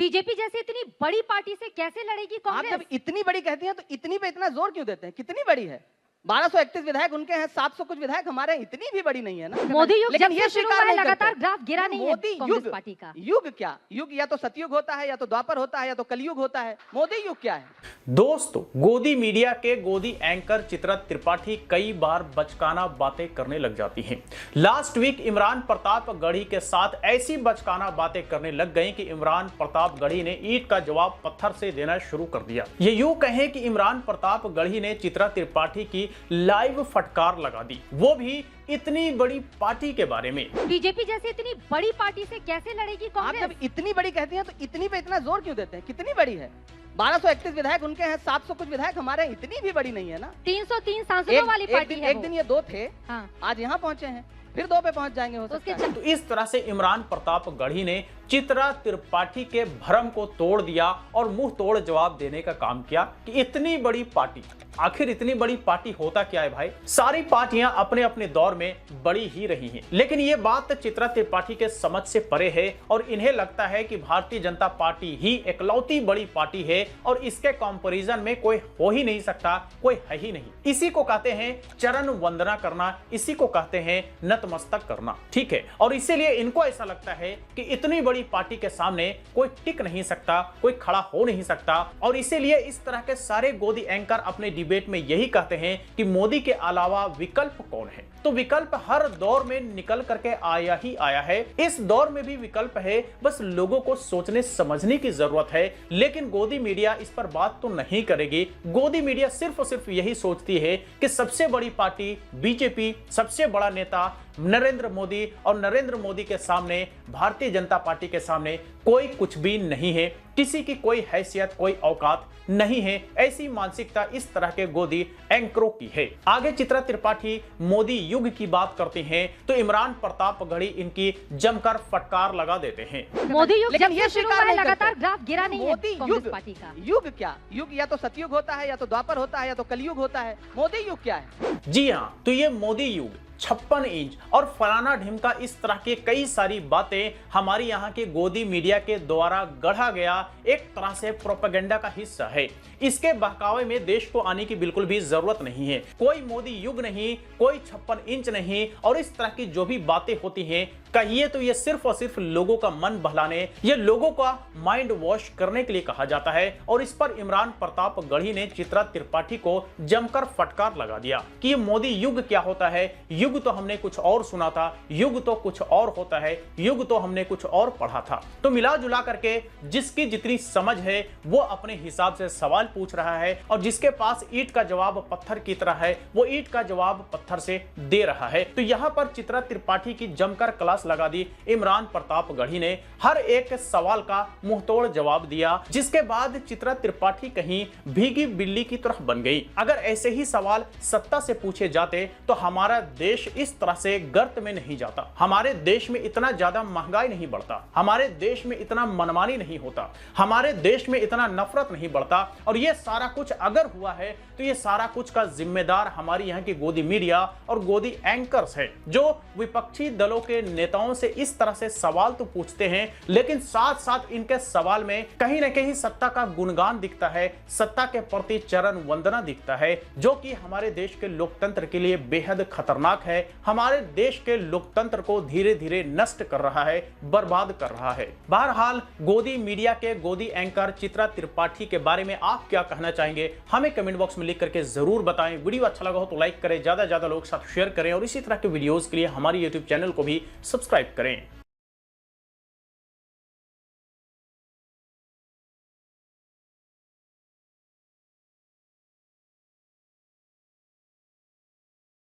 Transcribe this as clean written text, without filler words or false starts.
BJP जैसी इतनी बड़ी पार्टी से कैसे लड़ेगी आप कांग्रेस? जब इतनी बड़ी कहती हैं तो इतनी पे इतना जोर क्यों देते हैं? कितनी बड़ी है? 1231 विधायक उनके हैं, 700 कुछ विधायक हमारे हैं, इतनी भी बड़ी नहीं है ना। मोदी युग लेकिन जब ये से शुरू स्वीकार हुआ है नहीं लगातार करते। ग्राफ गिरा नहीं है मोदी कांग्रेस युग, पार्टी का। युग क्या? युग या तो सतयुग होता है, या तो द्वापर होता है, या तो कलयुग होता है। मोदी युग क्या है? दोस्तों, गोदी मीडिया के गोदी एंकर चित्रा त्रिपाठी कई बार बचकाना बातें करने लग जाती हैं। लास्ट वीक इमरान प्रतापगढ़ी के साथ ऐसी बचकाना बातें करने लग गई कि इमरान प्रतापगढ़ी ने ईंट का जवाब पत्थर से देना शुरू कर दिया। ये यूं कहें कि इमरान प्रतापगढ़ी ने चित्रा त्रिपाठी की लाइव फटकार लगा दी, वो भी इतनी बड़ी पार्टी के बारे में। बीजेपी जैसी इतनी बड़ी पार्टी से कैसे लड़ेगी आप कांग्रेस? जब इतनी बड़ी कहती हैं तो इतनी पे इतना जोर क्यों देते हैं? कितनी बड़ी है? 1231 विधायक उनके हैं, 700 कुछ विधायक हमारे हैं, इतनी भी बड़ी नहीं है ना। 303 सांसदों वाली पार्टी है एक दिन ये 2 थे, हाँ। आज यहाँ पहुंचे हैं, फिर 2 पे पहुंच जाएंगे हो सकता है। तो इस तरह से इमरान प्रतापगढ़ी ने चित्रा त्रिपाठी के भ्रम को तोड़ दिया और मुंह तोड़ जवाब देने का काम किया कि इतनी बड़ी पार्टी, आखिर इतनी बड़ी पार्टी होता क्या है भाई? सारी पार्टियां अपने अपने दौर में बड़ी ही रही हैं, लेकिन ये बात चित्रा त्रिपाठी के समझ से परे है और इन्हें लगता है कि भारतीय जनता पार्टी ही इकलौती बड़ी पार्टी है और इसके कंपैरिजन में कोई हो ही नहीं सकता, कोई है ही नहीं। इसी को कहते हैं चरण वंदना करना, इसी को कहते हैं नतमस्तक करना, ठीक है। और इसीलिए इनको ऐसा लगता है कि इतनी बड़ी पार्टी के सामने कोई टिक नहीं सकता, कोई खड़ा हो नहीं सकता, और इसीलिए इस तरह के सारे गोदी एंकर अपने डिबेट में यही कहते हैं कि मोदी के अलावा विकल्प कौन है। तो विकल्प हर दौर में निकल करके आया ही आया है, इस दौर में भी विकल्प है, बस लोगों को सोचने समझने की जरूरत है। लेकिन गोदी मीडिया इस पर बात तो नहीं करेगी। गोदी मीडिया सिर्फ और सिर्फ यही सोचती है कि सबसे बड़ी पार्टी बीजेपी, सबसे बड़ा नेता नरेंद्र मोदी, और नरेंद्र मोदी के सामने, भारतीय जनता पार्टी के सामने कोई कुछ भी नहीं है, किसी की कोई हैसियत, कोई औकात नहीं है। ऐसी मानसिकता इस तरह के गोदी एंकरों की है। आगे चित्रा त्रिपाठी मोदी युग की बात करती हैं तो इमरान प्रतापगढ़ी इनकी जमकर फटकार लगा देते हैं। मोदी युग लेकिन जब ये से शुरू स्वीकार हुआ है नहीं लगातार करते। ग्राफ गिरा नहीं है मोदी कांग्रेस युग, पार्टी का। युग क्या? युग या तो सतयुग होता है, या तो द्वापर होता है, या तो कलयुग होता है। मोदी युग क्या है? जी हाँ, तो ये मोदी युग 56 इंच और फलाना ढिमका, इस तरह की कई सारी बातें हमारी यहाँ के गोदी मीडिया के द्वारा गढ़ा गया एक तरह से प्रोपेगेंडा का हिस्सा है। इसके बहकावे में देश को आने की बिल्कुल भी जरूरत नहीं है। कोई मोदी युग नहीं, कोई 56 इंच नहीं, और इस तरह की जो भी बातें होती हैं कहिए तो ये सिर्फ और सिर्फ लोगों का मन बहलाने, ये लोगों का माइंड वॉश करने के लिए कहा जाता है। और इस पर इमरान प्रतापगढ़ी ने चित्रा त्रिपाठी को जमकर फटकार लगा दिया कि ये मोदी युग क्या होता है। युग तो हमने कुछ और सुना था, युग तो कुछ और होता है, युग तो हमने कुछ और पढ़ा था। तो मिला जुला करके जिसकी जितनी समझ है वो अपने हिसाब से सवाल पूछ रहा है, और जिसके पास ईंट का जवाब पत्थर की तरह है वो ईंट का जवाब पत्थर से दे रहा है। तो यहां पर चित्रा त्रिपाठी की जमकर क्लास लगा दी इमरान प्रतापगढ़ी ने, हर एक सवाल का मुंहतोड़ जवाब दिया, जिसके बाद चित्रा त्रिपाठी कहीं भीगी बिल्ली की तरह बन गई। अगर ऐसे ही सवाल सत्ता से पूछे जाते तो हमारा देश इस तरह से गर्त में नहीं जाता, हमारे देश में इतना ज्यादा महंगाई नहीं बढ़ता, हमारे देश में इतना मनमानी नहीं होता, हमारे देश में इतना नफरत नहीं बढ़ता। और ये सारा कुछ अगर हुआ है तो ये सारा कुछ का जिम्मेदार हमारी यहाँ की गोदी मीडिया और गोदी एंकर्स है, जो विपक्षी दलों के नेताओं से इस तरह से सवाल तो पूछते हैं, लेकिन साथ साथ इनके सवाल में कहीं ना कहीं सत्ता का गुणगान दिखता है, सत्ता के प्रति चरण वंदना दिखता है, जो कि हमारे देश के लोकतंत्र के लिए बेहद खतरनाक है, हमारे देश के लोकतंत्र को धीरे धीरे नष्ट कर रहा है, बर्बाद कर रहा है। बहरहाल गोदी मीडिया के गोदी एंकर चित्रा त्रिपाठी के बारे में आप क्या कहना चाहेंगे, हमें कमेंट बॉक्स में लिख करके जरूर बताएं। वीडियो अच्छा लगा हो तो लाइक करें, ज्यादा से ज्यादा लोग साथ शेयर करें, और इसी तरह के वीडियोस के लिए हमारे YouTube चैनल को भी सब्सक्राइब करें।